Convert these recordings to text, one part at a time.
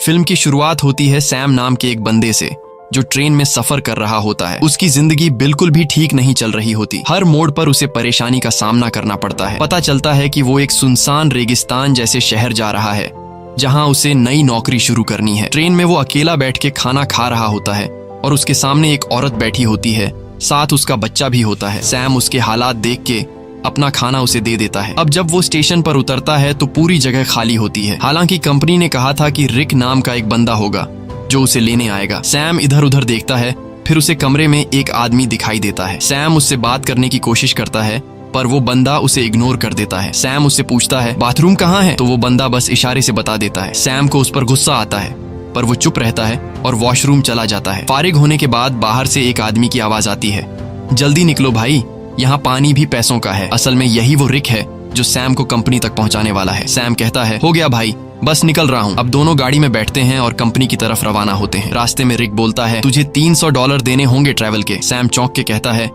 Film की शुरुआत होती है सैम नाम के एक बंदे से जो ट्रेन में सफर कर रहा होता है। उसकी जिंदगी बिल्कुल भी ठीक नहीं चल रही होती। हर मोड़ पर उसे परेशानी का सामना करना पड़ता है। पता चलता है कि वो एक सुनसान रेगिस्तान जैसे शहर जा रहा है जहां उसे नई नौकरी शुरू करनी है। ट्रेन में वो अकेला बैठ के खाना खा रहा होता है और उसके सामने एक औरत बैठी होती है, साथ उसका बच्चा भी होता है। सैम उसके हालात देख के अपना खाना उसे दे देता है। अब जब वो स्टेशन पर उतरता है तो पूरी जगह खाली होती है। हालांकि कंपनी ने कहा था कि रिक नाम का एक बंदा होगा जो उसे लेने आएगा। सैम इधर उधर देखता है, फिर उसे कमरे में एक आदमी दिखाई देता है। सैम उससे बात करने की कोशिश करता है पर वो बंदा उसे इग्नोर कर देता है। सैम उससे पूछता है बाथरूम कहाँ है, तो वो बंदा बस इशारे से बता देता है। सैम को उस पर गुस्सा आता है पर वो चुप रहता है और वॉशरूम चला जाता है। फारिग होने के बाद बाहर से एक आदमी की आवाज आती है, जल्दी निकलो भाई, यहाँ पानी भी पैसों का है। असल में यही वो रिक है जो सैम को कंपनी तक पहुँचाने वाला है। सैम कहता है हो गया भाई, बस निकल रहा हूँ। अब दोनों गाड़ी में बैठते हैं और कंपनी की तरफ रवाना होते हैं। रास्ते में रिक बोलता है तुझे $300 देने होंगे ट्रैवल के। सैम चौंक के कहता है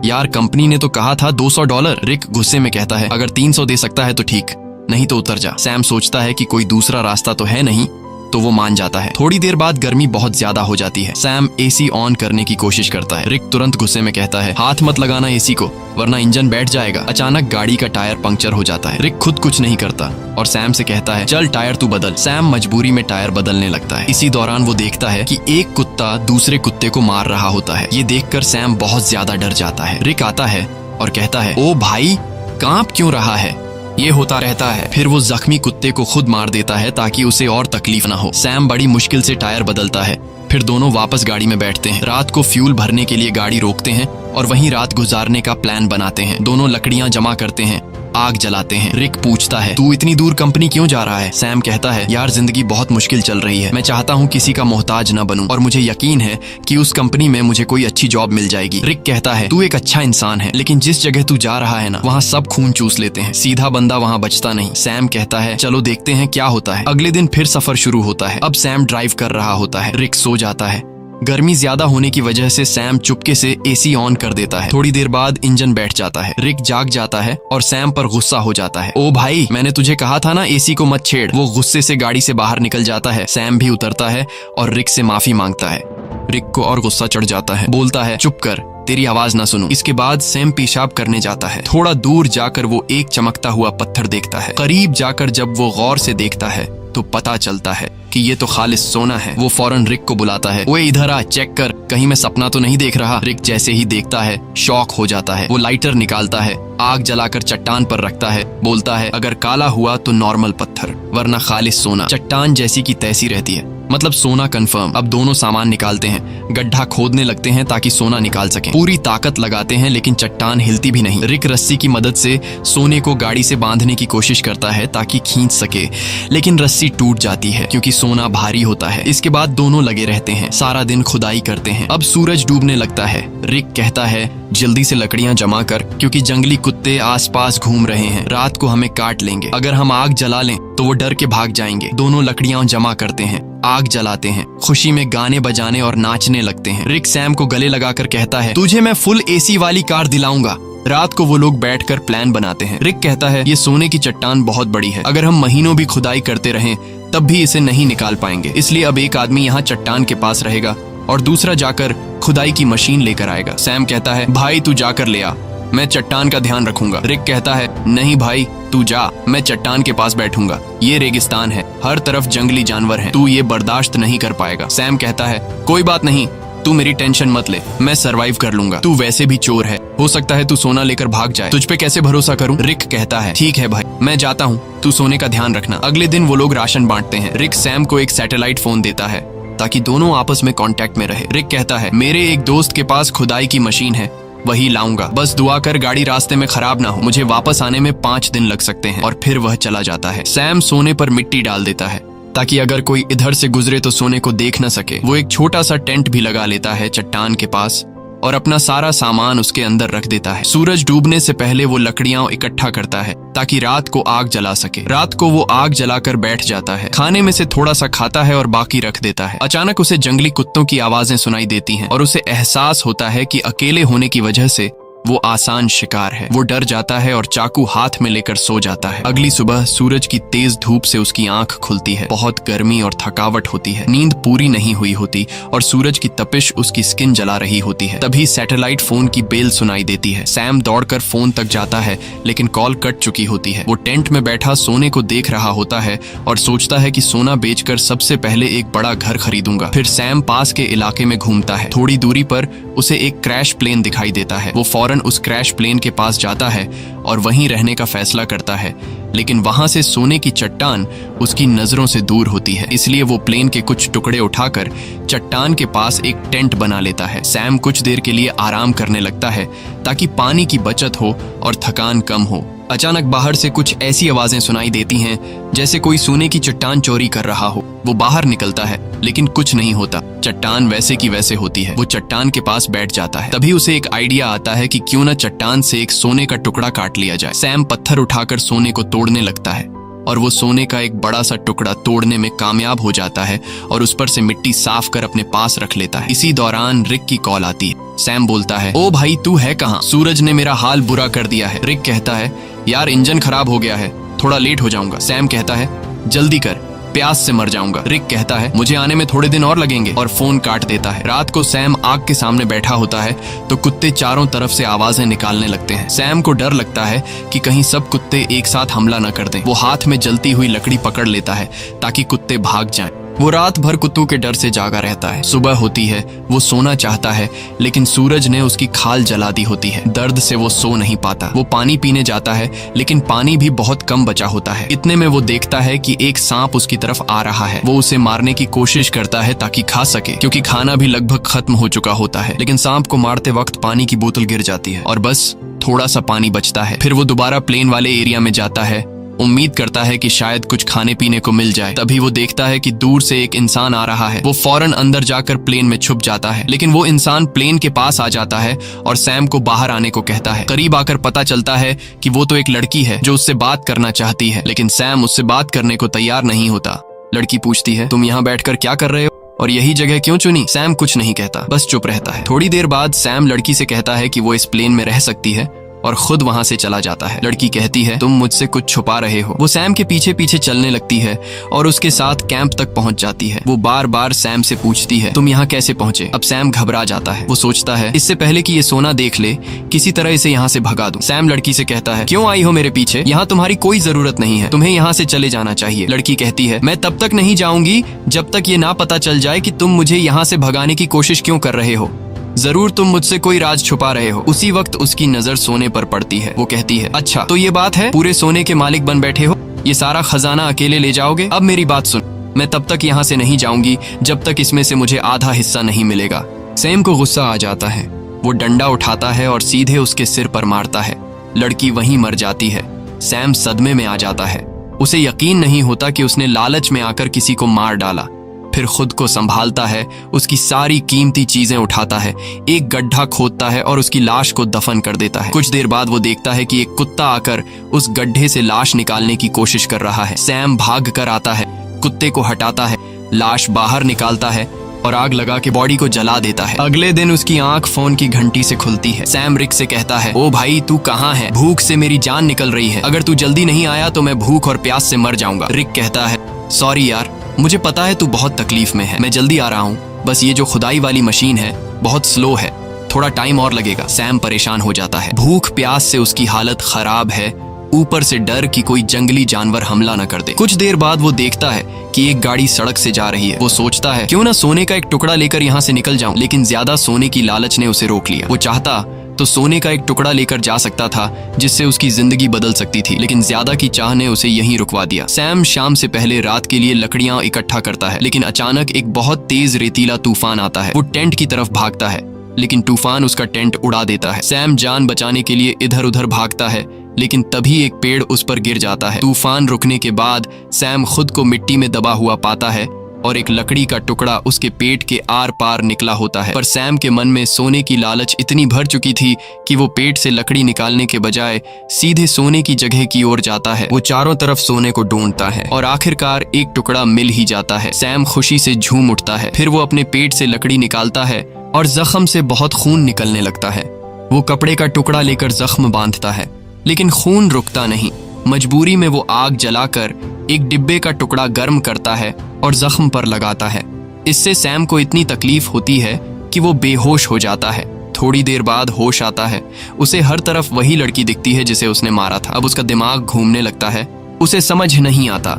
यार कंपनी ने तो कहा था $200। रिक गुस्से में कहता है अगर 300 दे सकता है तो ठीक, नहीं तो उतर जा। सैम सोचता है कि कोई दूसरा रास्ता तो है नहीं, तो वो मान जाता है। थोड़ी देर बाद गर्मी बहुत ज्यादा हो जाती है। सैम एसी ऑन करने की कोशिश करता है। रिक तुरंत गुस्से में कहता है हाथ मत लगाना एसी को वरना इंजन बैठ जाएगा। अचानक गाड़ी का टायर पंक्चर हो जाता है। रिक खुद कुछ नहीं करता और सैम से कहता है चल टायर तू बदल। सैम मजबूरी में टायर बदलने लगता है। इसी दौरान वो देखता है कि एक कुत्ता दूसरे कुत्ते को मार रहा होता है। ये देखकर सैम बहुत ज्यादा डर जाता है। रिक आता है और कहता है ओ भाई कांप क्यों रहा है, ये होता रहता है। फिर वो जख्मी कुत्ते को खुद मार देता है ताकि उसे और तकलीफ ना हो। सैम बड़ी मुश्किल से टायर बदलता है। फिर दोनों वापस गाड़ी में बैठते हैं। रात को फ्यूल भरने के लिए गाड़ी रोकते हैं और वहीं रात गुजारने का प्लान बनाते हैं। दोनों लकड़ियां जमा करते हैं, आग जलाते हैं। रिक पूछता है तू इतनी दूर कंपनी क्यों जा रहा है। सैम कहता है यार जिंदगी बहुत मुश्किल चल रही है, मैं चाहता हूँ किसी का मोहताज न बनूं और मुझे यकीन है कि उस कंपनी में मुझे कोई अच्छी जॉब मिल जाएगी। रिक कहता है तू एक अच्छा इंसान है, लेकिन जिस जगह तू जा रहा है ना वहाँ सब खून चूस लेते हैं, सीधा बंदा वहाँ बचता नहीं। सैम कहता है चलो देखते हैं क्या होता है। अगले दिन फिर सफर शुरू होता है। अब सैम ड्राइव कर रहा होता है। रिक सो जाता है। गर्मी ज्यादा होने की वजह से सैम चुपके से एसी ऑन कर देता है। थोड़ी देर बाद इंजन बैठ जाता है। रिक जाग जाता है और सैम पर गुस्सा हो जाता है। ओ भाई मैंने तुझे कहा था ना एसी को मत छेड़। वो गुस्से से गाड़ी से बाहर निकल जाता है। सैम भी उतरता है और रिक से माफी मांगता है। रिक को और गुस्सा चढ़ जाता है। बोलता है चुप कर, तेरी आवाज ना सुनूं। इसके बाद सैम पेशाब करने जाता है। थोड़ा दूर जाकर वो एक चमकता हुआ पत्थर देखता है। करीब जाकर जब वो गौर से देखता है तो पता चलता है कि ये तो खालिस सोना है। वो फौरन रिक को बुलाता है, ओए इधर आ, चेक कर, कहीं मैं सपना तो नहीं देख रहा। रिक जैसे ही देखता है शॉक हो जाता है। वो लाइटर निकालता है, आग जलाकर चट्टान पर रखता है। बोलता है अगर काला हुआ तो नॉर्मल पत्थर वरना खालिस सोना। चट्टान जैसी की तैसी रहती है, मतलब सोना कंफर्म। अब दोनों सामान निकालते हैं, गड्ढा खोदने लगते हैं ताकि सोना निकाल सकें। पूरी ताकत लगाते हैं लेकिन चट्टान हिलती भी नहीं। रिक रस्सी की मदद से सोने को गाड़ी से बांधने की कोशिश करता है ताकि खींच सके, लेकिन रस्सी टूट जाती है क्योंकि सोना भारी होता है। इसके बाद दोनों लगे रहते हैं, सारा दिन खुदाई करते हैं। अब सूरज डूबने लगता है। रिक कहता है जल्दी से लकड़ियां जमा कर क्योंकि जंगली कुत्ते आसपास घूम रहे हैं, रात को हमें काट लेंगे। अगर हम आग जला लें तो वो डर के भाग जाएंगे। दोनों लकड़ियां जमा करते हैं, आग जलाते हैं, खुशी में गाने बजाने और नाचने लगते हैं। रिक सैम को गले लगाकर कहता है तुझे मैं फुल एसी वाली कार दिलाऊंगा। रात को वो लोग बैठकर प्लान बनाते हैं। रिक कहता है ये सोने की चट्टान बहुत बड़ी है, अगर हम महीनों भी खुदाई करते रहें तब भी इसे नहीं निकाल पाएंगे। इसलिए अब एक आदमी यहाँ चट्टान के पास रहेगा और दूसरा जाकर खुदाई की मशीन लेकर आएगा। सैम कहता है भाई तू जाकर ले आ, मैं चट्टान का ध्यान रखूंगा। रिक कहता है नहीं भाई तू जा, मैं चट्टान के पास बैठूंगा। ये रेगिस्तान है, हर तरफ जंगली जानवर हैं, तू ये बर्दाश्त नहीं कर पाएगा। सैम कहता है कोई बात नहीं, तू मेरी टेंशन मत ले, मैं सरवाइव कर लूंगा। तू वैसे भी चोर है, हो सकता है तू सोना लेकर भाग जाए, तुझ पे कैसे भरोसा करूं। रिक कहता है ठीक है भाई, मैं जाता हूँ, तू सोने का ध्यान रखना। अगले दिन वो लोग राशन बांटते हैं। रिक सैम को एक सैटेलाइट फोन देता है ताकि दोनों आपस में कांटेक्ट में रहे। रिक कहता है मेरे एक दोस्त के पास खुदाई की मशीन है, वही लाऊंगा, बस दुआ कर गाड़ी रास्ते में खराब ना हो, मुझे वापस आने में 5 दिन लग सकते हैं। और फिर वह चला जाता है। सैम सोने पर मिट्टी डाल देता है ताकि अगर कोई इधर से गुजरे तो सोने को देख न सके। वो एक छोटा सा टेंट भी लगा लेता है चट्टान के पास और अपना सारा सामान उसके अंदर रख देता है। सूरज डूबने से पहले वो लकड़ियां इकट्ठा करता है ताकि रात को आग जला सके। रात को वो आग जलाकर बैठ जाता है, खाने में से थोड़ा सा खाता है और बाकी रख देता है। अचानक उसे जंगली कुत्तों की आवाजें सुनाई देती हैं और उसे एहसास होता है कि अकेले होने की वजह से वो आसान शिकार है। वो डर जाता है और चाकू हाथ में लेकर सो जाता है। अगली सुबह सूरज की तेज धूप से उसकी आंख खुलती है। बहुत गर्मी और थकावट होती है। नींद पूरी नहीं हुई होती और सूरज की तपिश उसकी स्किन जला रही होती है। तभी सैटेलाइट फोन की बेल सुनाई देती है। सैम दौड़कर फोन तक जाता है लेकिन कॉल कट चुकी होती है। वो टेंट में बैठा सोने को देख रहा होता है और सोचता है कि सोना बेचकर सबसे पहले एक बड़ा घर खरीदूंगा। फिर सैम पास के इलाके में घूमता है। थोड़ी दूरी पर उसे एक क्रैश प्लेन दिखाई देता है। वो फौरन उस क्रैश प्लेन के पास जाता है और वहीं रहने का फैसला करता है, लेकिन वहां से सोने की चट्टान उसकी नजरों से दूर होती है। इसलिए वो प्लेन के कुछ टुकड़े उठाकर चट्टान के पास एक टेंट बना लेता है। सैम कुछ देर के लिए आराम करने लगता है ताकि पानी की बचत हो और थकान कम हो। अचानक बाहर से कुछ ऐसी आवाजें सुनाई देती हैं जैसे कोई सोने की चट्टान चोरी कर रहा हो। वो बाहर निकलता है लेकिन कुछ नहीं होता। चट्टान वैसे की वैसे होती है। वो चट्टान के पास बैठ जाता है। तभी उसे एक आइडिया आता है कि क्यों न चट्टान से एक सोने का टुकड़ा काट लिया जाए। सैम पत्थर उठाकर सोने को तोड़ने लगता है और वो सोने का एक बड़ा सा टुकड़ा तोड़ने में कामयाब हो जाता है और उस पर से मिट्टी साफ कर अपने पास रख लेता है। इसी दौरान रिक की कॉल आती है। सैम बोलता है, ओ भाई तू है कहाँ? सूरज ने मेरा हाल बुरा कर दिया है। रिक कहता है, यार इंजन खराब हो गया है, थोड़ा लेट हो जाऊंगा। सैम कहता है, जल्दी कर, प्यास से मर जाऊंगा। रिक कहता है, मुझे आने में थोड़े दिन और लगेंगे, और फोन काट देता है। रात को सैम आग के सामने बैठा होता है तो कुत्ते चारों तरफ से आवाजें निकालने लगते हैं। सैम को डर लगता है कि कहीं सब कुत्ते एक साथ हमला न कर दें। वो हाथ में जलती हुई लकड़ी पकड़ लेता है ताकि कुत्ते भाग जाएं। वो रात भर कुत्तों के डर से जागा रहता है। सुबह होती है, वो सोना चाहता है लेकिन सूरज ने उसकी खाल जला दी होती है। दर्द से वो सो नहीं पाता। वो पानी पीने जाता है लेकिन पानी भी बहुत कम बचा होता है। इतने में वो देखता है कि एक सांप उसकी तरफ आ रहा है। वो उसे मारने की कोशिश करता है ताकि खा सके, क्योंकि खाना भी लगभग खत्म हो चुका होता है। लेकिन सांप को मारते वक्त पानी की बोतल गिर जाती है और बस थोड़ा सा पानी बचता है। फिर वो दोबारा प्लेन वाले एरिया में जाता है, उम्मीद करता है कि शायद कुछ खाने पीने को मिल जाए। तभी वो देखता है कि दूर से एक इंसान आ रहा है। वो फौरन अंदर जाकर प्लेन में छुप जाता है, लेकिन वो इंसान प्लेन के पास आ जाता है और सैम को बाहर आने को कहता है। करीब आकर पता चलता है कि वो तो एक लड़की है जो उससे बात करना चाहती है, लेकिन सैम उससे बात करने को तैयार नहीं होता। लड़की पूछती है, तुम यहाँ बैठकर क्या कर रहे हो और यही जगह क्यों चुनी? सैम कुछ नहीं कहता, बस चुप रहता है। थोड़ी देर बाद सैम लड़की से कहता है कि वो इस प्लेन में रह सकती है और खुद वहां से चला जाता है। लड़की कहती है, तुम मुझसे कुछ छुपा रहे हो। वो सैम के पीछे पीछे चलने लगती है और उसके साथ कैंप तक पहुंच जाती है। वो बार बार सैम से पूछती है, तुम यहाँ कैसे पहुंचे? अब सैम घबरा जाता है। वो सोचता है, इससे पहले कि ये सोना देख ले, किसी तरह इसे यहाँ से भगा दूं। सैम लड़की से कहता है, क्यों आई हो मेरे पीछे? यहाँ तुम्हारी कोई जरूरत नहीं है, तुम्हें यहाँ से चले जाना चाहिए। लड़की कहती है, मैं तब तक नहीं जाऊंगी जब तक ये ना पता चल जाए कि तुम मुझे यहाँ से भगाने की कोशिश क्यों कर रहे हो। जरूर तुम मुझसे कोई राज छुपा रहे हो। उसी वक्त उसकी नजर सोने पर पड़ती है। वो कहती है, अच्छा तो ये बात है, पूरे सोने के मालिक बन बैठे हो, ये सारा खजाना अकेले ले जाओगे? अब मेरी बात सुन, मैं तब तक यहाँ से नहीं जाऊंगी जब तक इसमें से मुझे आधा हिस्सा नहीं मिलेगा। सैम को गुस्सा आ जाता है। वो डंडा उठाता है और सीधे उसके सिर पर मारता है। लड़की वहीं मर जाती है। सैम सदमे में आ जाता है। उसे यकीन नहीं होता कि उसने लालच में आकर किसी को मार डाला। फिर खुद को संभालता है, उसकी सारी कीमती चीजें उठाता है, एक गड्ढा खोदता है और उसकी लाश को दफन कर देता है। कुछ देर बाद वो देखता है कि एक कुत्ता आकर उस गड्ढे से लाश निकालने की कोशिश कर रहा है। सैम भाग कर आता है, कुत्ते को हटाता है, लाश बाहर निकालता है और आग लगा के बॉडी को जला देता है। अगले दिन उसकी आंख फोन की घंटी से खुलती है। सैम रिक से कहता है, ओ भाई तू कहाँ है? भूख से मेरी जान निकल रही है, अगर तू जल्दी नहीं आया तो मैं भूख और प्यास से मर जाऊंगा। रिक कहता है, सॉरी यार, मुझे पता है तू बहुत तकलीफ में है, मैं जल्दी आ रहा हूँ, बस ये जो खुदाई वाली मशीन है बहुत स्लो है, थोड़ा टाइम और लगेगा। सैम परेशान हो जाता है। भूख प्यास से उसकी हालत खराब है, ऊपर से डर कि कोई जंगली जानवर हमला न कर दे। कुछ देर बाद वो देखता है कि एक गाड़ी सड़क से जा रही है। वो सोचता है, क्यों ना सोने का एक टुकड़ा लेकर यहाँ से निकल जाऊं, लेकिन ज्यादा सोने की लालच ने उसे रोक लिया। वो चाहता तो सोने का एक टुकड़ा लेकर जा सकता था जिससे उसकी जिंदगी बदल सकती थी, लेकिन ज्यादा की चाह ने उसे यहीं रुकवा दिया। सैम शाम से पहले रात के लिए लकड़ियां इकट्ठा करता है, लेकिन अचानक एक बहुत तेज रेतीला तूफान आता है। वो टेंट की तरफ भागता है, लेकिन तूफान उसका टेंट उड़ा देता है। सैम जान बचाने के लिए इधर उधर भागता है, लेकिन तभी एक पेड़ उस पर गिर जाता है। तूफान रुकने के बाद सैम खुद को मिट्टी में दबा हुआ पाता है और एक लकड़ी का टुकड़ा उसके पेट के आर पार निकला होता है। पर सैम के मन में सोने की लालच इतनी भर चुकी थी कि वो पेट से लकड़ी निकालने के बजाय सीधे सोने की जगह की ओर जाता है। वो चारों तरफ सोने को ढूंढता है और आखिरकार एक टुकड़ा मिल ही जाता है। सैम खुशी से झूम उठता है। फिर वो अपने पेट से लकड़ी निकालता है और जख्म से बहुत खून निकलने लगता है। वो कपड़े का टुकड़ा लेकर जख्म बांधता है, लेकिन खून रुकता नहीं। मजबूरी में वो आग जलाकर एक डिब्बे का टुकड़ा गर्म करता है और जख्म पर लगाता है। इससे सैम को इतनी तकलीफ होती है कि वो बेहोश हो जाता है। थोड़ी देर बाद होश आता है। उसे हर तरफ वही लड़की दिखती है जिसे उसने मारा था। अब उसका दिमाग घूमने लगता है। उसे समझ नहीं आता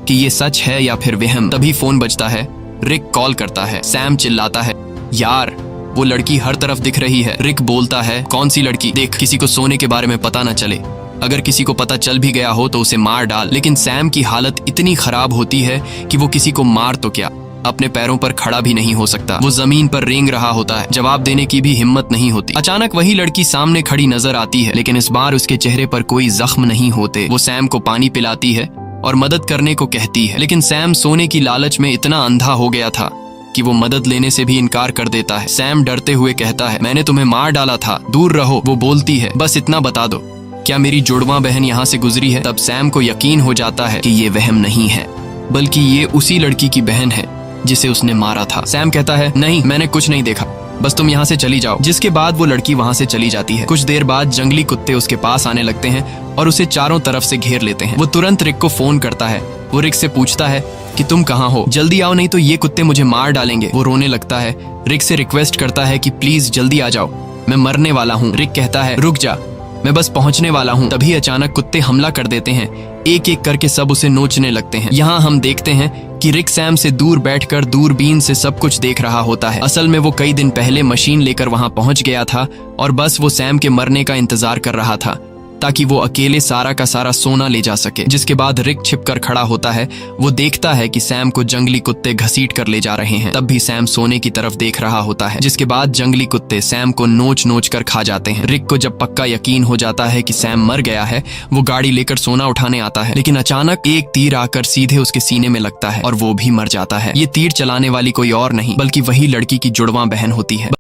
कि ये सच है या फिर वहम। तभी फोन बजता है। रिक कॉल करता है। सैम चिल्लाता है, यार वो लड़की हर तरफ दिख रही है। रिक बोलता है, कौन सी लड़की? देख, किसी को सोने के बारे में पता न चले। अगर किसी को पता चल भी गया हो तो उसे मार डाल। लेकिन सैम की हालत इतनी खराब होती है कि वो किसी को मार तो क्या, अपने पैरों पर खड़ा भी नहीं हो सकता। वो जमीन पर रेंग रहा होता है। जवाब देने की भी हिम्मत नहीं होती। अचानक वही लड़की सामने खड़ी नजर आती है, लेकिन इस बार उसके चेहरे पर कोई जख्म नहीं होते। वो सैम को पानी पिलाती है और मदद करने को कहती है, लेकिन सैम सोने की लालच में इतना अंधा हो गया था कि वो मदद लेने से भी इनकार कर देता है। सैम डरते हुए कहता है, मैंने तुम्हें मार डाला था, दूर रहो। वो बोलती है, बस इतना बता दो, क्या मेरी जुड़वा बहन यहाँ से गुजरी है? तब सैम को यकीन हो जाता है कि ये वहम नहीं है, बल्कि ये उसी लड़की की बहन है जिसे उसने मारा था। सैम कहता है, नहीं, मैंने कुछ नहीं देखा, बस तुम यहाँ से चली जाओ। जिसके बाद वो लड़की वहाँ से चली जाती है। कुछ देर बाद जंगली कुत्ते उसके पास आने लगते हैं और उसे चारों तरफ से घेर लेते हैं। वो तुरंत रिक को फोन करता है। वो रिक से पूछता है कि तुम कहाँ हो, जल्दी आओ नहीं तो ये कुत्ते मुझे मार डालेंगे। वो रोने लगता है। रिक से रिक्वेस्ट करता है कि प्लीज जल्दी आ जाओ, मैं मरने वाला हूँ। रिक कहता है, रुक जा, मैं बस पहुंचने वाला हूँ। तभी अचानक कुत्ते हमला कर देते हैं। एक एक करके सब उसे नोचने लगते हैं। यहाँ हम देखते हैं कि रिक सैम से दूर बैठकर दूरबीन से सब कुछ देख रहा होता है। असल में वो कई दिन पहले मशीन लेकर वहां पहुंच गया था और बस वो सैम के मरने का इंतजार कर रहा था ताकि वो अकेले सारा का सारा सोना ले जा सके। जिसके बाद रिक छिपकर खड़ा होता है। वो देखता है कि सैम को जंगली कुत्ते घसीट कर ले जा रहे हैं। तब भी सैम सोने की तरफ देख रहा होता है। जिसके बाद जंगली कुत्ते सैम को नोच नोच कर खा जाते हैं। रिक को जब पक्का यकीन हो जाता है कि सैम मर गया है, वो गाड़ी लेकर सोना उठाने आता है, लेकिन अचानक एक तीर आकर सीधे उसके सीने में लगता है और वो भी मर जाता है। ये तीर चलाने वाली कोई और नहीं बल्कि वही लड़की की जुड़वा बहन होती है।